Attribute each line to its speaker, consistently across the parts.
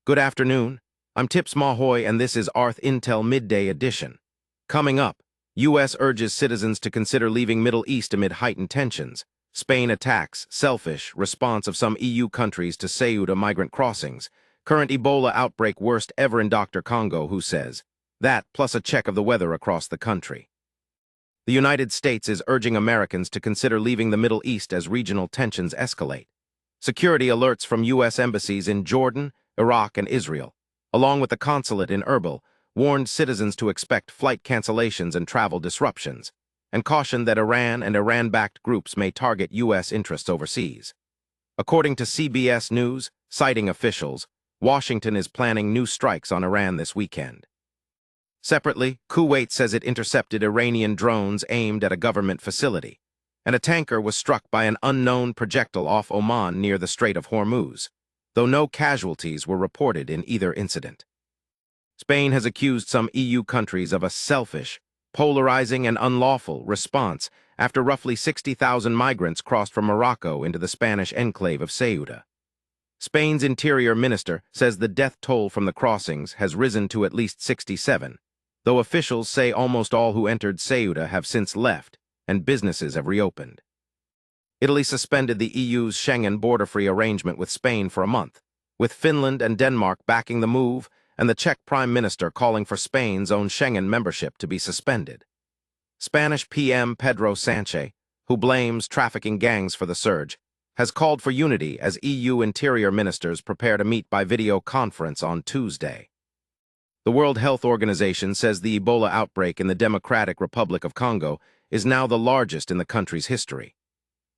Speaker 1: Good afternoon. I'm Tips Mahoy, and this is ArthIntel Midday Edition. Coming up, U.S. urges citizens to consider leaving Middle East amid heightened tensions. Spain attacks, selfish response of some EU countries to Ceuta migrant crossings. Current Ebola outbreak worst ever in DR Congo, who says. That, plus a check of the weather across the country. The United States is urging Americans to consider leaving the Middle East as regional tensions escalate. Security alerts from U.S. embassies in Jordan, Iraq, and Israel, along with the consulate in Erbil, warned citizens to expect flight cancellations and travel disruptions, and cautioned that Iran and Iran-backed groups may target U.S. interests overseas. According to CBS News, citing officials, Washington is planning new strikes on Iran this weekend. Separately, Kuwait says it intercepted Iranian drones aimed at a government facility, and a tanker was struck by an unknown projectile off Oman near the Strait of Hormuz, though no casualties were reported in either incident. Spain has accused some EU countries of a selfish, polarizing, and unlawful response after roughly 60,000 migrants crossed from Morocco into the Spanish enclave of Ceuta. Spain's interior minister says the death toll from the crossings has risen to at least 67, though officials say almost all who entered Ceuta have since left and businesses have reopened. Italy suspended the EU's Schengen border-free arrangement with Spain for a month, with Finland and Denmark backing the move and the Czech Prime Minister calling for Spain's own Schengen membership to be suspended. Spanish PM Pedro Sanchez, who blames trafficking gangs for the surge, has called for unity as EU interior ministers prepare to meet by video conference on Tuesday. The World Health Organization says the Ebola outbreak in the Democratic Republic of Congo is now the largest in the country's history.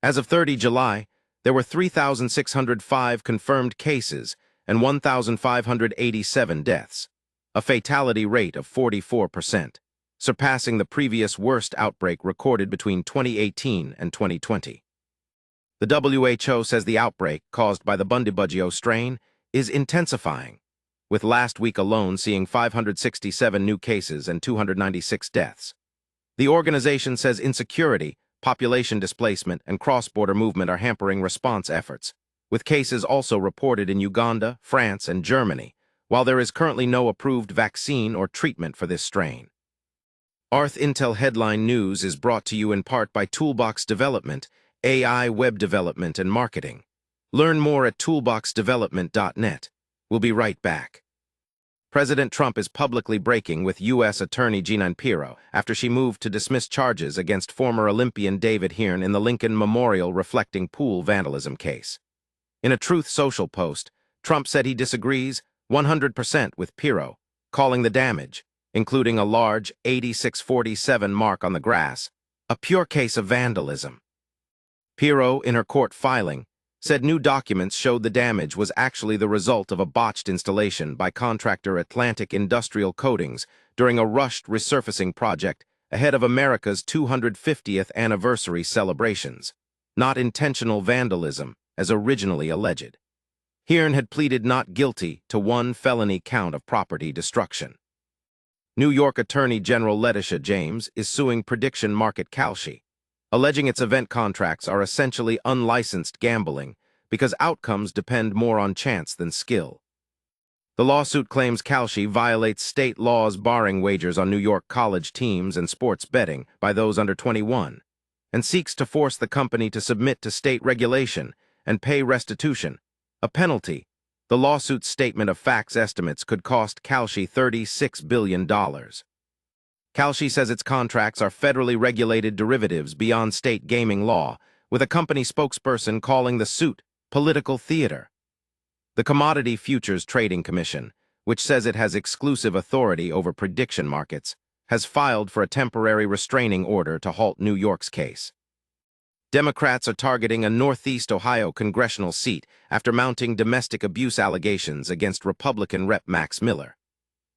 Speaker 1: As of 30 July, there were 3,605 confirmed cases and 1,587 deaths, a fatality rate of 44%, surpassing the previous worst outbreak recorded between 2018 and 2020. The WHO says the outbreak, caused by the Bundibugyo strain, is intensifying, with last week alone seeing 567 new cases and 296 deaths. The organization says insecurity, population displacement, and cross-border movement are hampering response efforts, with cases also reported in Uganda, France, and Germany, while there is currently no approved vaccine or treatment for this strain. ArthIntel Headline News is brought to you in part by Toolbox Development, AI web development and marketing. Learn more at toolboxdevelopment.net. We'll be right back. President Trump is publicly breaking with U.S. Attorney Pirro after she moved to dismiss charges against former Olympian David Hearn in the Lincoln Memorial reflecting pool vandalism case. In a Truth Social post, Trump said he disagrees 100% with Pirro, calling the damage, including a large 8647 mark on the grass, a pure case of vandalism. Pirro, in her court filing, said new documents showed the damage was actually the result of a botched installation by contractor Atlantic Industrial Coatings during a rushed resurfacing project ahead of America's 250th anniversary celebrations, not intentional vandalism, as originally alleged. Hearn had pleaded not guilty to one felony count of property destruction. New York Attorney General Letitia James is suing prediction market Kalshi, alleging its event contracts are essentially unlicensed gambling because outcomes depend more on chance than skill. The lawsuit claims Kalshi violates state laws barring wagers on New York college teams and sports betting by those under 21, and seeks to force the company to submit to state regulation and pay restitution, a penalty. The lawsuit's statement of facts estimates could cost Kalshi $36 billion. Kalshi says its contracts are federally regulated derivatives beyond state gaming law, with a company spokesperson calling the suit political theater. The Commodity Futures Trading Commission, which says it has exclusive authority over prediction markets, has filed for a temporary restraining order to halt New York's case. Democrats are targeting a Northeast Ohio congressional seat after mounting domestic abuse allegations against Republican Rep. Max Miller.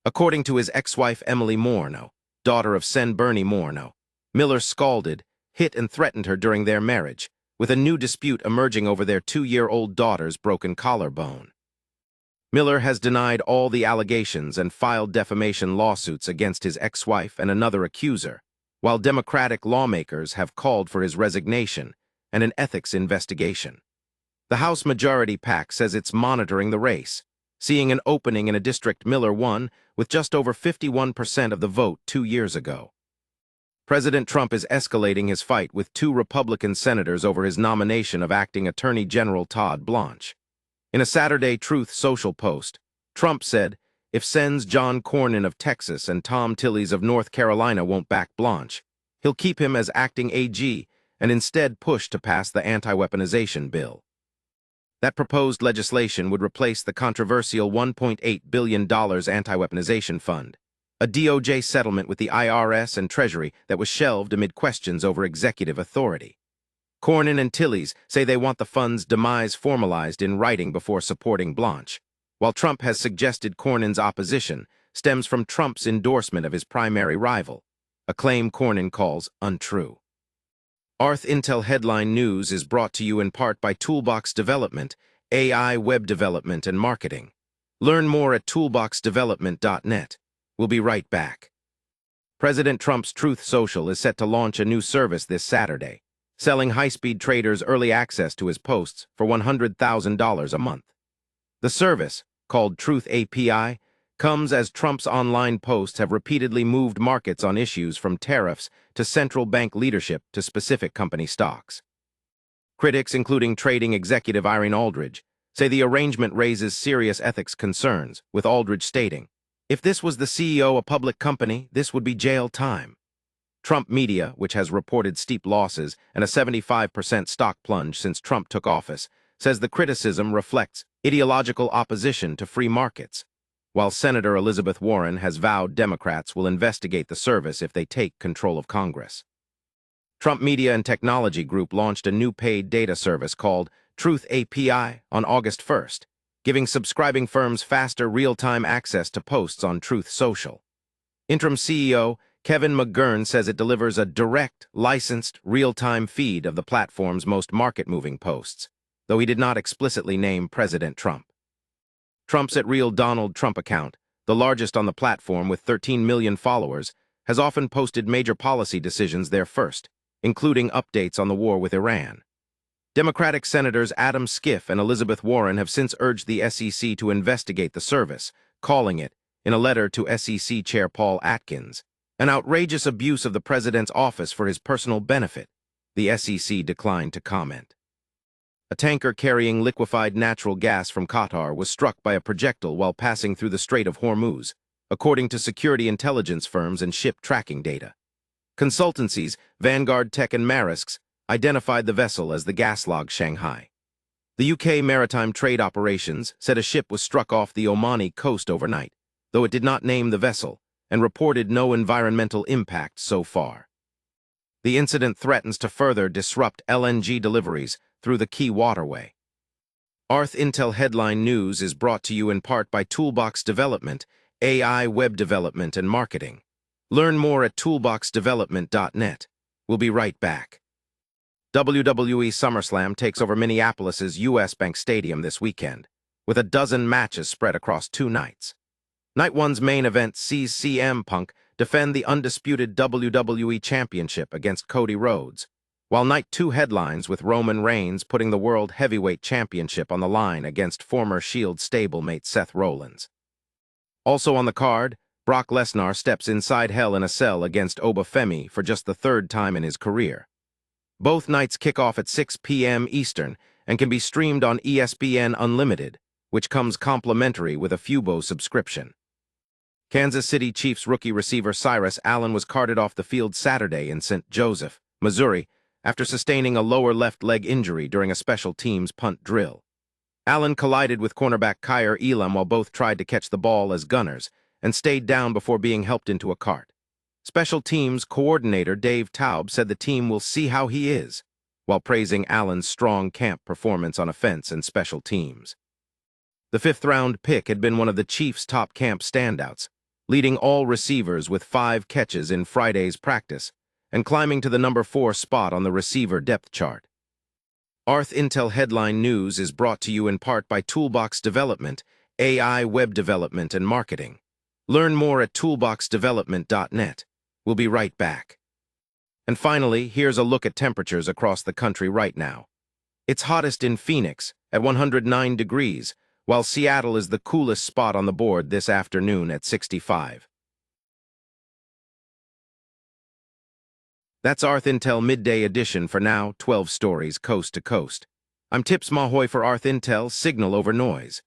Speaker 1: According to his ex-wife Emily Morno, daughter of Sen Bernie Morno, Miller scalded, hit, and threatened her during their marriage, with a new dispute emerging over their 2-year-old daughter's broken collarbone. Miller has denied all the allegations and filed defamation lawsuits against his ex-wife and another accuser, while Democratic lawmakers have called for his resignation and an ethics investigation. The House Majority PAC says it's monitoring the race, seeing an opening in a district Miller won with just over 51% of the vote 2 years ago. President Trump is escalating his fight with 2 Republican senators over his nomination of acting Attorney General Todd Blanche. In a Saturday Truth Social post, Trump said, if Sens John Cornyn of Texas and Tom Tillis of North Carolina won't back Blanche, he'll keep him as acting AG and instead push to pass the anti-weaponization bill. That proposed legislation would replace the controversial $1.8 billion anti-weaponization fund, a DOJ settlement with the IRS and Treasury that was shelved amid questions over executive authority. Cornyn and Tillis say they want the fund's demise formalized in writing before supporting Blanche, while Trump has suggested Cornyn's opposition stems from Trump's endorsement of his primary rival, a claim Cornyn calls untrue. ArthIntel Headline News is brought to you in part by Toolbox Development, AI web development and marketing. Learn more at toolboxdevelopment.net. We'll be right back. President Trump's Truth Social is set to launch a new service this Saturday, selling high-speed traders early access to his posts for $100,000 a month. The service, called Truth API, comes as Trump's online posts have repeatedly moved markets on issues from tariffs to central bank leadership to specific company stocks. Critics, including trading executive Irene Aldridge, say the arrangement raises serious ethics concerns, with Aldridge stating, if this was the CEO of a public company, this would be jail time. Trump Media, which has reported steep losses and a 75% stock plunge since Trump took office, says the criticism reflects ideological opposition to free markets, while Senator Elizabeth Warren has vowed Democrats will investigate the service if they take control of Congress. Trump Media and Technology Group launched a new paid data service called Truth API on August 1st, giving subscribing firms faster real-time access to posts on Truth Social. Interim CEO Kevin McGurn says it delivers a direct, licensed, real-time feed of the platform's most market-moving posts, though he did not explicitly name President Trump. Trump's @Real Donald Trump account, the largest on the platform with 13 million followers, has often posted major policy decisions there first, including updates on the war with Iran. Democratic Senators Adam Schiff and Elizabeth Warren have since urged the SEC to investigate the service, calling it, in a letter to SEC Chair Paul Atkins, an outrageous abuse of the president's office for his personal benefit. The SEC declined to comment. A tanker carrying liquefied natural gas from Qatar was struck by a projectile while passing through the Strait of Hormuz, according to security intelligence firms and ship tracking data. Consultancies, Vanguard Tech and Maersk's, identified the vessel as the Gaslog Shanghai. The UK Maritime Trade Operations said a ship was struck off the Omani coast overnight, though it did not name the vessel, and reported no environmental impact so far. The incident threatens to further disrupt LNG deliveries through the key waterway. ArthIntel Headline News is brought to you in part by Toolbox Development, AI web development and marketing. Learn more at toolboxdevelopment.net. We'll be right back. WWE SummerSlam takes over Minneapolis's US Bank Stadium this weekend, with a dozen matches spread across 2 nights. Night 1's main event sees CM Punk defend the undisputed WWE Championship against Cody Rhodes, while Night 2 headlines with Roman Reigns putting the World Heavyweight Championship on the line against former Shield stablemate Seth Rollins. Also on the card, Brock Lesnar steps inside Hell in a Cell against Obafemi for just the 3rd time in his career. Both nights kick off at 6 p.m. Eastern and can be streamed on ESPN Unlimited, which comes complimentary with a Fubo subscription. Kansas City Chiefs rookie receiver Cyrus Allen was carted off the field Saturday in St. Joseph, Missouri, after sustaining a lower left leg injury during a special teams punt drill. Allen collided with cornerback Kyer Elam while both tried to catch the ball as gunners and stayed down before being helped into a cart. Special teams coordinator Dave Taub said the team will see how he is, while praising Allen's strong camp performance on offense and special teams. The 5th-round pick had been one of the Chiefs' top camp standouts, leading all receivers with 5 catches in Friday's practice and climbing to the number 4 spot on the receiver depth chart. ArthIntel Headline News is brought to you in part by Toolbox Development, AI web development and marketing. Learn more at toolboxdevelopment.net. We'll be right back. And finally, here's a look at temperatures across the country right now. It's hottest in Phoenix at 109 degrees, while Seattle is the coolest spot on the board this afternoon at 65. That's ArthIntel Midday Edition for now, 12 stories coast to coast. I'm Tips Mahoy for ArthIntel, signal over noise.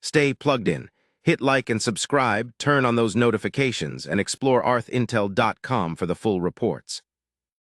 Speaker 1: Stay plugged in. Hit like and subscribe, turn on those notifications, and explore arthintel.com for the full reports.